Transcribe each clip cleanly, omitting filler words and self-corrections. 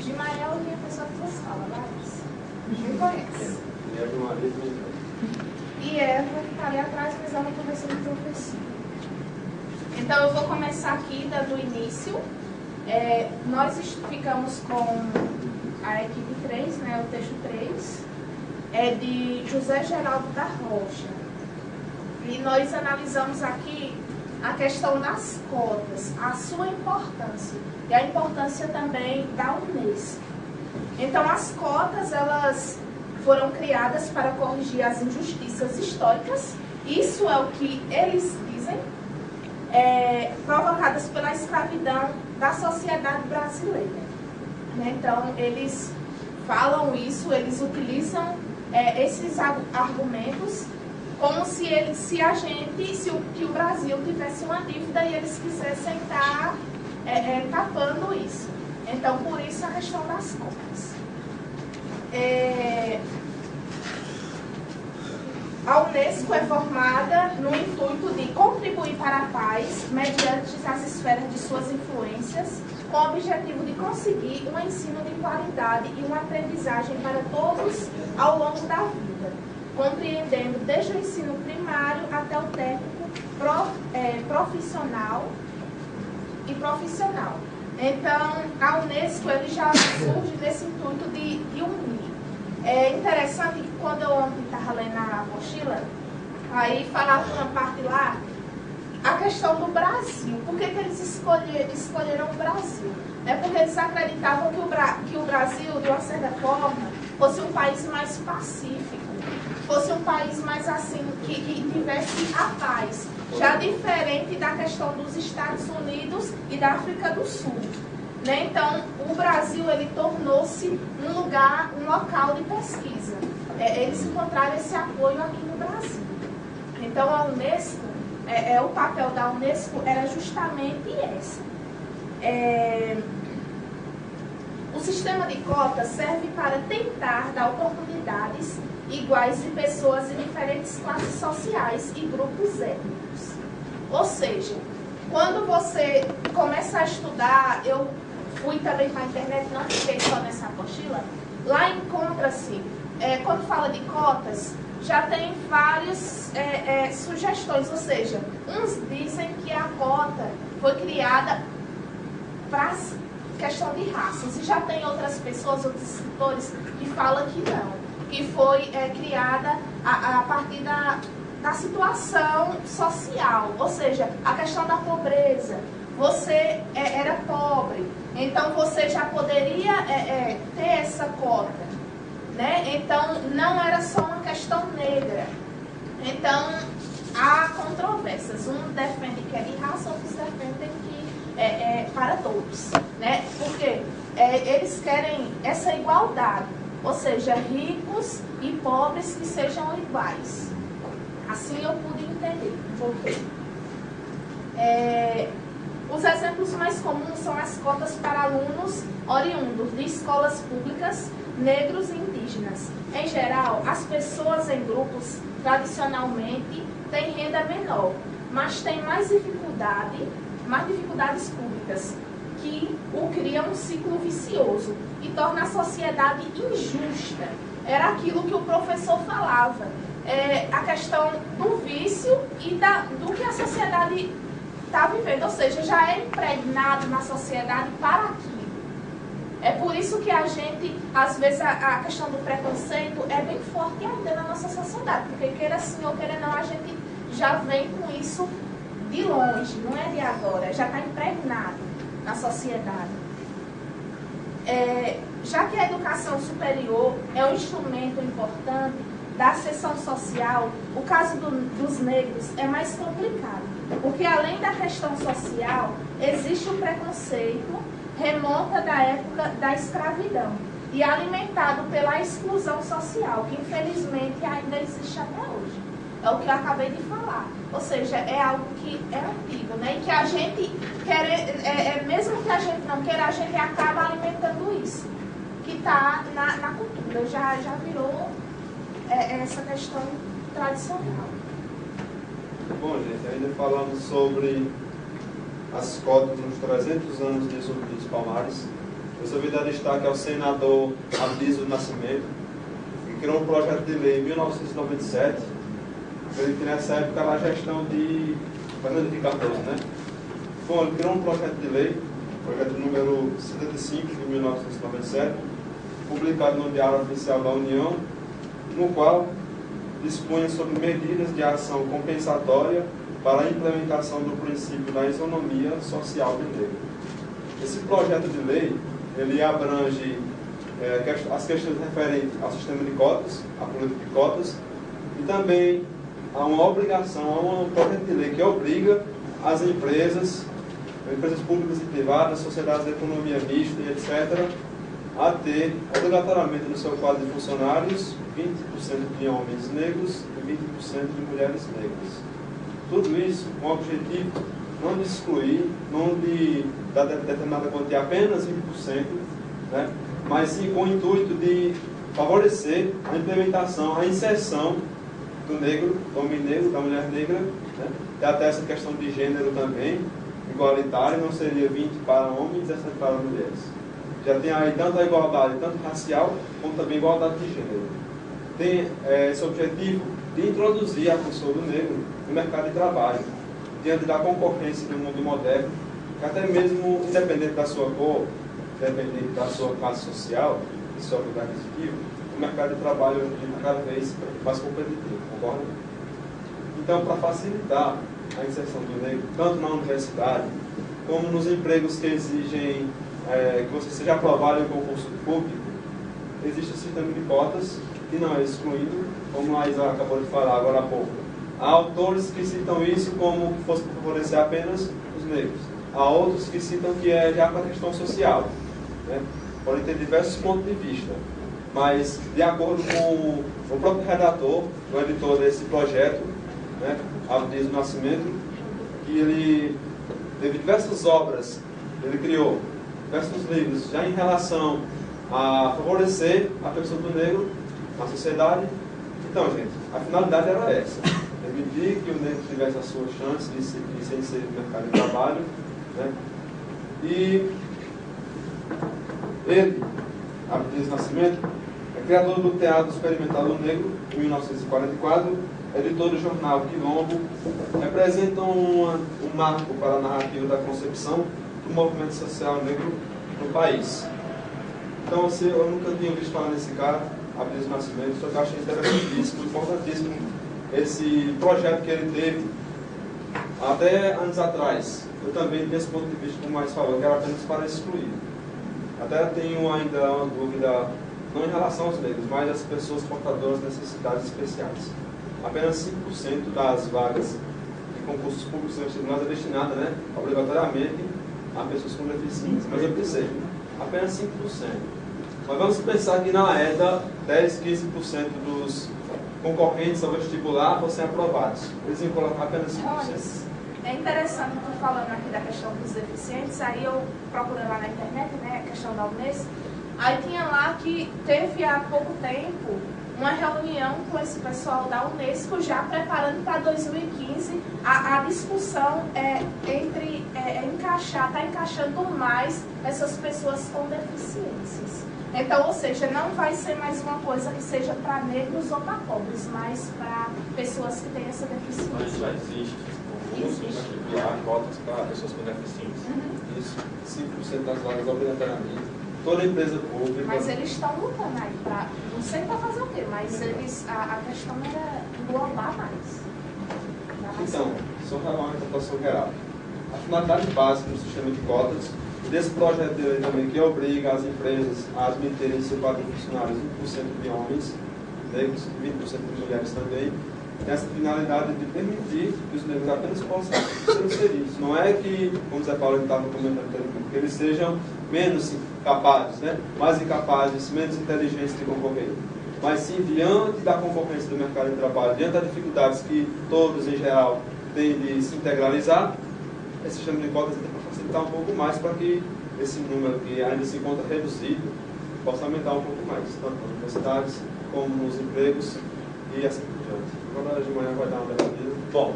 Gimael é a pessoa que nos fala, Larissa. Me conhece. E Eva está ali atrás, mas ela conversou com o professor. Então eu vou começar aqui do início. Nós ficamos com a equipe 3, né, o texto 3, de José Geraldo da Rocha. E nós analisamos aqui a questão das cotas, a sua importância e a importância também da Unesco. Então as cotas, elas foram criadas para corrigir as injustiças históricas, isso é o que eles dizem, provocadas pela escravidão da sociedade brasileira. Então, eles falam isso, eles utilizam esses argumentos como se o Brasil tivesse uma dívida e eles quisessem estar tapando isso. Então, por isso a questão das cotas. A Unesco é formada no intuito de contribuir para a paz mediante as esferas de suas influências, com o objetivo de conseguir um ensino de qualidade e uma aprendizagem para todos ao longo da vida, compreendendo desde o ensino primário até o técnico profissional e profissional. Então, a Unesco ele já surge nesse intuito de unir. É interessante que quando eu ontem estava lendo a apostila, aí falava uma parte lá, a questão do Brasil. Por que eles escolheram o Brasil? É porque eles acreditavam que o Brasil, de uma certa forma, fosse um país mais pacífico, fosse um país mais assim, que tivesse a paz, já diferente da questão dos Estados Unidos e da África do Sul. Então, o Brasil ele tornou-se um local de pesquisa. Eles encontraram esse apoio aqui no Brasil. Então, a Unesco, o papel da Unesco era justamente esse. O sistema de cotas serve para tentar dar oportunidades iguais de pessoas de diferentes classes sociais e grupos étnicos. Ou seja, quando você começa a estudar, eu fui também para a internet, não fiquei só nessa apostila, lá encontra-se, quando fala de cotas, já tem várias sugestões, ou seja, uns dizem que a cota foi criada para questão de raças, e já tem outras pessoas, outros escritores, que falam que não, que foi criada a partir da situação social, ou seja, a questão da pobreza. Você era pobre, então você já poderia ter essa cota, né? Então não era só uma questão negra. Então há controvérsias. Um defende que é de raça, outros defendem que é para todos, né? Porque eles querem essa igualdade, ou seja, ricos e pobres que sejam iguais. Assim eu pude entender um pouquinho. Os exemplos mais comuns são as cotas para alunos oriundos de escolas públicas, negros e indígenas. Em geral, as pessoas em grupos tradicionalmente têm renda menor, mas têm mais dificuldades públicas, que o cria um ciclo vicioso e torna a sociedade injusta. Era aquilo que o professor falava, a questão do vício e do que a sociedade está vivendo, ou seja, já é impregnado na sociedade para aquilo. É por isso que a gente, às vezes, a questão do preconceito é bem forte ainda na nossa sociedade, porque queira sim ou queira não, a gente já vem com isso de longe, não é de agora, já está impregnado na sociedade. Já que a educação superior é um instrumento importante da ascensão social, o caso dos negros é mais complicado, porque além da questão social, existe o preconceito, remonta da época da escravidão e alimentado pela exclusão social, que infelizmente ainda existe até hoje. É o que eu acabei de falar. Ou seja, é algo que é antigo, né? E que a gente, mesmo que a gente não queira, a gente acaba alimentando isso, que está na cultura, já virou essa questão tradicional. Bom, gente, ainda falando sobre as cotas nos 300 anos de Zumbi dos Palmares, Eu só vou dar destaque ao senador Abdias do Nascimento, que criou um projeto de lei em 1997, que nessa época era a gestão de Fernando Henrique Cardoso, né? Bom, ele criou um projeto de lei, projeto número 75 de 1997, publicado no Diário Oficial da União, no qual dispunha sobre medidas de ação compensatória para a implementação do princípio da isonomia social do negro. Esse projeto de lei, ele abrange as questões referentes ao sistema de cotas, à política de cotas, e também há uma obrigação, há um projeto de lei que obriga as empresas públicas e privadas, sociedades de economia mista e etc., a ter obrigatoriamente no seu quadro de funcionários 20% de homens negros e 20% de mulheres negras. Tudo isso com o objetivo não de excluir, não de dar determinada quantia apenas 20%, né, mas sim com o intuito de favorecer a implementação, a inserção do negro, do homem negro, da mulher negra, né, e até essa questão de gênero também, igualitária, não seria 20 para homens e 17 para mulheres. Já tem aí tanto a igualdade, tanto racial, como também a igualdade de gênero. Tem esse objetivo de introduzir a pessoa do negro no mercado de trabalho, diante da concorrência do mundo moderno, que até mesmo, independente da sua cor, independente da sua classe social, do seu poder aquisitivo, o mercado de trabalho hoje em dia está cada vez mais competitivo, concorda? Então, para facilitar a inserção do negro, tanto na universidade, como nos empregos que exigem que você seja aprovado em um concurso público, existe o sistema de cotas, que não é excluído, como a Isa acabou de falar agora há pouco. Há autores que citam isso como que fosse para favorecer apenas os negros. Há outros que citam que é já para a questão social, né? Podem ter diversos pontos de vista, mas de acordo com o próprio redator, o editor desse projeto, né, Abdias do Nascimento, que ele teve diversas obras, ele criou diversos livros já em relação a favorecer a pessoa do negro na sociedade. Então, gente, a finalidade era essa: permitir que o negro tivesse a sua chance de ser inserido no mercado de trabalho, né? E ele, Abdias do Nascimento, é criador do Teatro Experimental do Negro, em 1944, editor do jornal Quilombo, representa um marco para a narrativa da concepção do movimento social negro no país. Então, eu nunca tinha ouvido falar nesse cara, Abdias do Nascimento, só que eu achei interessantíssimo, importantíssimo esse projeto que ele teve até anos atrás. Eu também tenho esse ponto de vista, como mais falou, que era apenas para excluir. Até tenho ainda uma dúvida, não em relação aos negros, mas às pessoas portadoras de necessidades especiais. Apenas 5% das vagas de concursos públicos e vestibulares é destinada, né, obrigatoriamente a pessoas com deficiência. Mas eu pensei, apenas 5%. Mas vamos pensar que na EDA, 10, 15% dos concorrentes ao vestibular fossem aprovados. Eles iam colocar apenas 5%. É interessante, estou falando aqui da questão dos deficientes, aí eu procurei lá na internet, né, a questão da Unesco, aí tinha lá que teve há pouco tempo uma reunião com esse pessoal da Unesco, já preparando para 2015, a discussão está encaixando mais essas pessoas com deficiências. Então, ou seja, não vai ser mais uma coisa que seja para negros ou para pobres, mas para pessoas que têm essa deficiência. Mas já existe vestibular, cotas para pessoas com deficiência. Uhum. Isso, 5% das vagas obrigatoriamente. Toda empresa pública. Mas eles estão lutando aí para, não sei para fazer o quê, mas eles, a questão era englobar mais. Então, só para uma interpretação geral. A finalidade básica do sistema de cotas, desse projeto de lei também, que obriga as empresas a admitirem em seu quadro de funcionários 20% de homens negros e 20% de mulheres também, tem essa finalidade de permitir que os negros apenas possam ser inseridos. Não é que, como o Zé Paulo estava comentando, que eles sejam menos capazes, né? Mais incapazes, menos inteligentes de concorrer. Mas sim, diante da concorrência do mercado de trabalho, diante das dificuldades que todos, em geral, têm de se integralizar, esse sistema de cotas tem para facilitar um pouco mais para que esse número que ainda se encontra reduzido possa aumentar um pouco mais, tanto nas universidades como nos empregos e assim por diante. Agora de manhã vai dar uma debatida. Bom,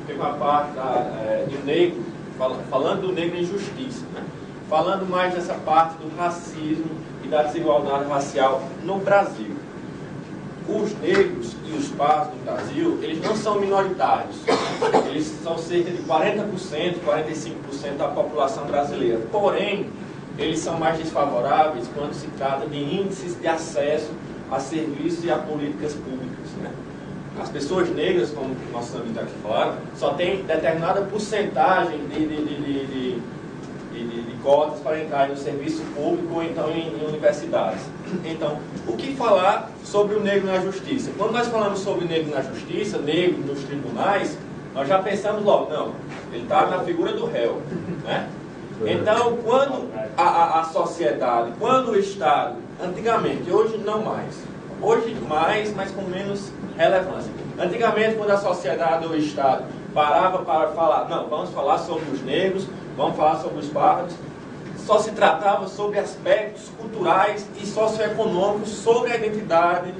tem uma parte do negro, falando do negro em justiça, né? falando mais dessa parte do racismo e da desigualdade racial no Brasil. Os negros e os pardos no Brasil, eles não são minoritários. Eles são cerca de 40%, 45% da população brasileira. Porém, eles são mais desfavoráveis quando se trata de índices de acesso a serviços e a políticas públicas, né? As pessoas negras, como nossos amigos aqui falaram, só tem determinada porcentagem de cotas para entrar no serviço público ou então em universidades. Então, o que falar sobre o negro na justiça? Quando nós falamos sobre negro na justiça, negro nos tribunais, nós já pensamos logo, não, ele está na figura do réu, né? Então, quando a sociedade, quando o Estado, antigamente, hoje não mais, hoje mais, mas com menos relevância. Antigamente, quando a sociedade ou o Estado parava para falar, não, vamos falar sobre os negros, vamos falar sobre os pardos, só se tratava sobre aspectos culturais e socioeconômicos sobre a identidade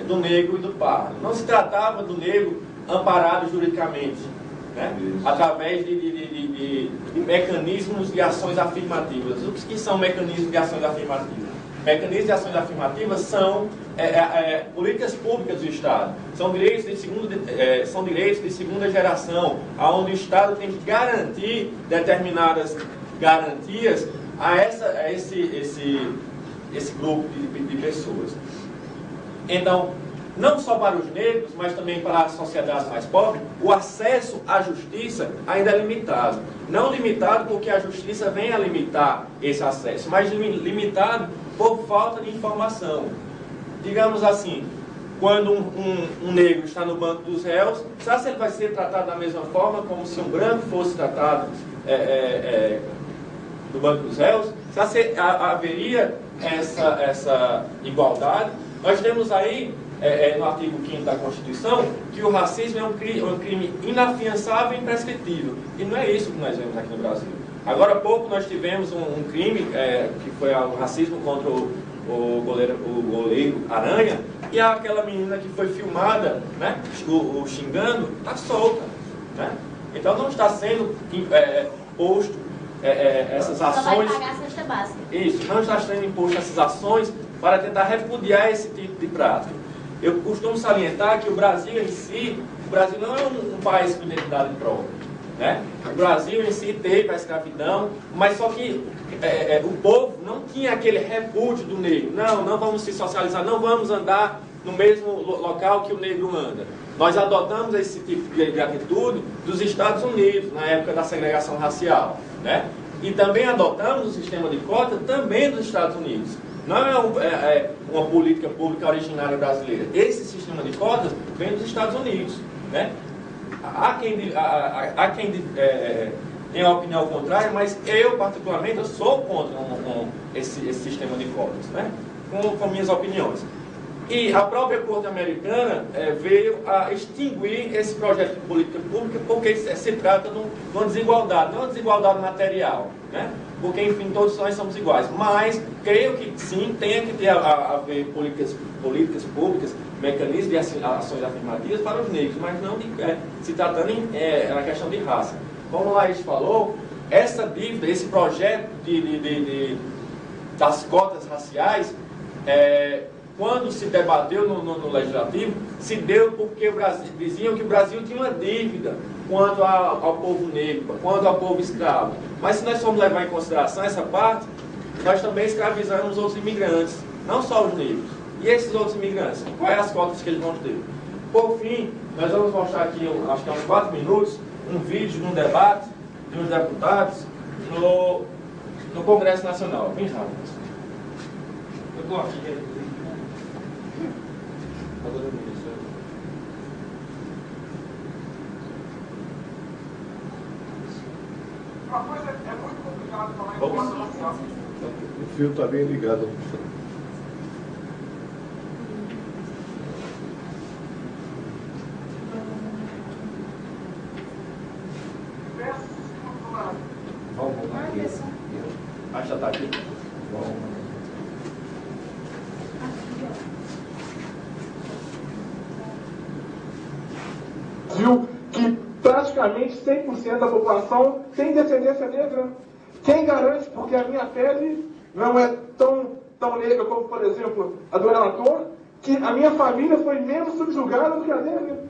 do negro e do pardo. Não se tratava do negro amparado juridicamente, né? Através de mecanismos de ações afirmativas. O que são mecanismos de ações afirmativas? Mecanismos de ações afirmativas são políticas públicas do Estado. São direitos de segunda geração, onde o Estado tem que garantir determinadas garantias a esse grupo de pessoas. Então, não só para os negros, mas também para as sociedades mais pobres, o acesso à justiça ainda é limitado. Não limitado porque a justiça vem a limitar esse acesso, mas limitado por falta de informação. Digamos assim, quando um negro está no banco dos réus, sabe se ele vai ser tratado da mesma forma como se um branco fosse tratado no banco dos réus? Sabe se haveria essa igualdade? Nós temos aí, no artigo 5º da Constituição, que o racismo é um crime inafiançável e imprescritível. E não é isso que nós vemos aqui no Brasil. Agora há pouco nós tivemos um crime, que foi o racismo contra o goleiro Aranha, e aquela menina que foi filmada, né, xingando, está solta, né? Então não está sendo posto essas ações. Só vai pagar a cesta básica. Isso, não está sendo imposto essas ações para tentar repudiar esse tipo de prática. Eu costumo salientar que o Brasil em si, o Brasil não é um país com identidade própria, né? O Brasil em si teve a escravidão, mas só que o povo não tinha aquele repúdio do negro. Não vamos se socializar, não vamos andar no mesmo local que o negro anda. Nós adotamos esse tipo de atitude dos Estados Unidos, na época da segregação racial, né? E também adotamos o sistema de cota também dos Estados Unidos. Não é uma política pública originária brasileira. Esse sistema de cotas vem dos Estados Unidos, né? Há quem tenha a opinião contrária, mas eu, particularmente, eu sou contra esse sistema de cotas, né? Com minhas opiniões. E a própria Corte Americana veio a extinguir esse projeto de política pública porque se trata de uma desigualdade, não uma desigualdade material, né? Porque, enfim, todos nós somos iguais. Mas, creio que sim, tem que ter a ver políticas públicas, mecanismos de ações afirmativas para os negros, mas não se tratando na questão de raça. Como o Laís falou, essa dívida, esse projeto das cotas raciais, quando se debateu no Legislativo, se deu porque diziam que o Brasil tinha uma dívida quanto ao povo negro, quanto ao povo escravo. Mas se nós formos levar em consideração essa parte, nós também escravizamos outros imigrantes, não só os negros. E esses outros imigrantes, quais as cotas que eles vão ter? Por fim, nós vamos mostrar aqui, acho que há uns 4 minutos, um vídeo de um debate de uns deputados no Congresso Nacional. Bem rápido. Eu gosto de... Uma coisa é muito complicado falar em O fio está bem ligado. Vamos aqui. Ah, já está aqui? Que praticamente 100% da população tem descendência negra. Quem garante, porque a minha pele não é tão negra como, por exemplo, a do relator, que a minha família foi menos subjugada do que a dele?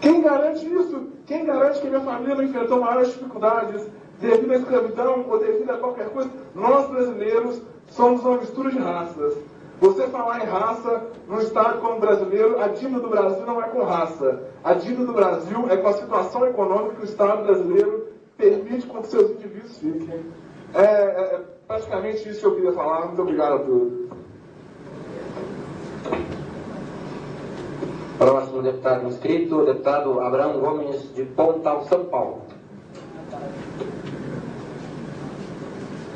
Quem garante isso? Quem garante que a minha família não enfrentou maiores dificuldades devido à escravidão ou devido a qualquer coisa? Nós, brasileiros, somos uma mistura de raças. Você falar em raça, num estado como brasileiro, a dívida do Brasil não é com raça. A dívida do Brasil é com a situação econômica que o Estado brasileiro permite com que seus indivíduos fiquem. É praticamente isso que eu queria falar. Muito obrigado a todos. Próximo deputado inscrito, o deputado Abraão Gomes, de Pontal, São Paulo.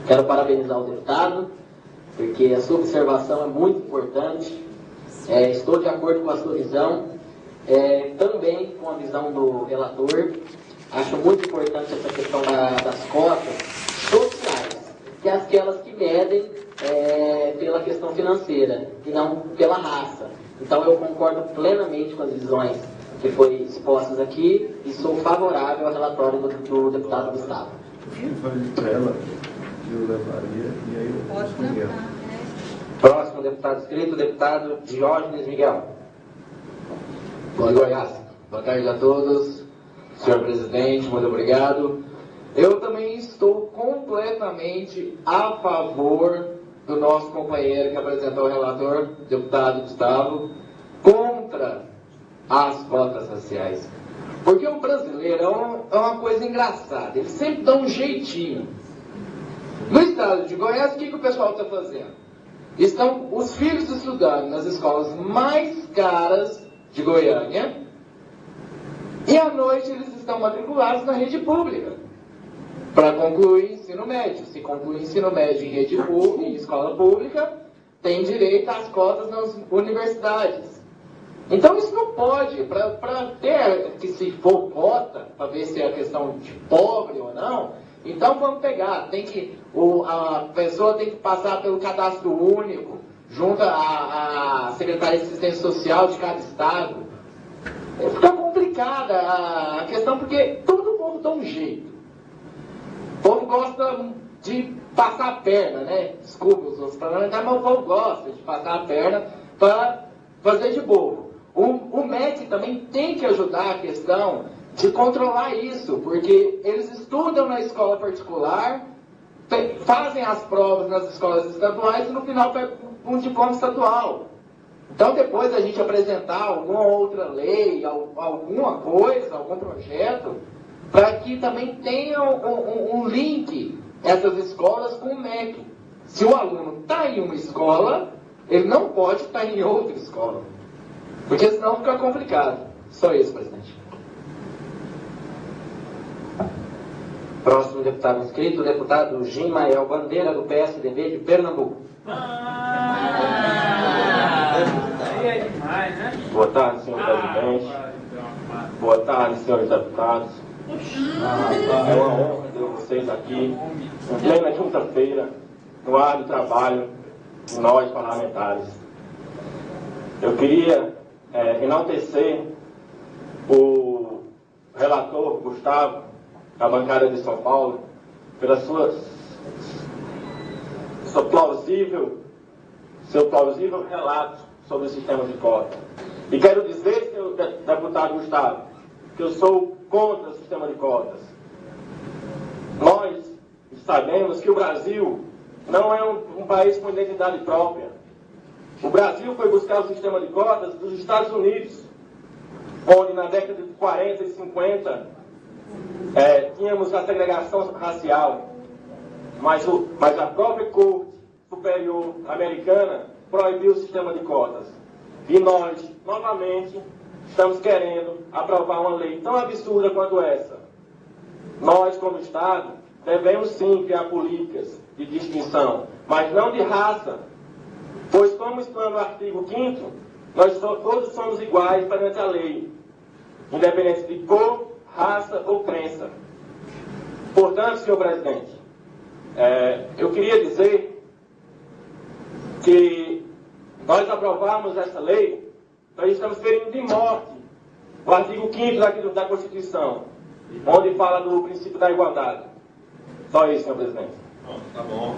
Quero parabenizar o deputado, porque a sua observação é muito importante. Estou de acordo com a sua visão, também com a visão do relator. Acho muito importante essa questão das cotas sociais, que é aquelas que medem pela questão financeira e não pela raça. Então eu concordo plenamente com as visões que foram expostas aqui e sou favorável ao relatório do deputado Gustavo. Próximo deputado inscrito, o deputado Diógenes Miguel. Bom, Goiás. Boa tarde a todos. Senhor presidente, muito obrigado. Eu também estou completamente a favor do nosso companheiro que apresentou o relator, deputado Gustavo, contra as cotas raciais. Porque o brasileiro é uma coisa engraçada, ele sempre dá um jeitinho. No estado de Goiás, o que o pessoal está fazendo? Estão os filhos estudando nas escolas mais caras de Goiânia e à noite eles estão matriculados na rede pública para concluir ensino médio. Se concluir ensino médio em rede pública, em escola pública, tem direito às cotas nas universidades. Então isso não pode, para ter que se for cota, para ver se é questão de pobre ou não, então vamos pegar, a pessoa tem que passar pelo cadastro único, junto à Secretaria de Assistência Social de cada estado. Fica complicada a questão, porque todo mundo dá um jeito. O povo gosta de passar a perna, né? Desculpa os outros parlamentares, mas o povo gosta de passar a perna para fazer de bobo. O MEC também tem que ajudar a questão de controlar isso, porque eles estudam na escola particular, fazem as provas nas escolas estaduais e no final pegam um diploma estadual. Então depois a gente apresentar alguma outra lei, alguma coisa, algum projeto, para que também tenha um link essas escolas com o MEC. Se o aluno está em uma escola, ele não pode estar em outra escola, porque senão fica complicado. Só isso, presidente. Próximo deputado inscrito, o deputado Gimael Bandeira, do PSDB de Pernambuco. Aí é demais, né? Boa tarde, senhor presidente. Boa tarde, senhores deputados. É uma honra ter vocês aqui, em plena quinta-feira, no ar do trabalho de nós parlamentares. Eu queria enaltecer o relator Gustavo, da bancada de São Paulo, pela seu plausível relato sobre o sistema de cota. E quero dizer, senhor deputado Gustavo, que eu sou contra o sistema de cotas. Nós sabemos que o Brasil não é um país com identidade própria. O Brasil foi buscar o sistema de cotas dos Estados Unidos, onde na década de 40 e 50 tínhamos a segregação racial, mas a própria Corte Superior Americana proibiu o sistema de cotas. E nós, novamente, estamos querendo aprovar uma lei tão absurda quanto essa. Nós, como Estado, devemos sim criar políticas de distinção, mas não de raça, pois, como está no artigo 5º, nós todos somos iguais perante a lei, independente de cor, raça ou crença. Portanto, senhor presidente, eu queria dizer que nós aprovamos essa lei, nós estamos ferindo de morte o artigo 5º da Constituição, onde fala do princípio da igualdade. Só isso, senhor presidente. Tá bom.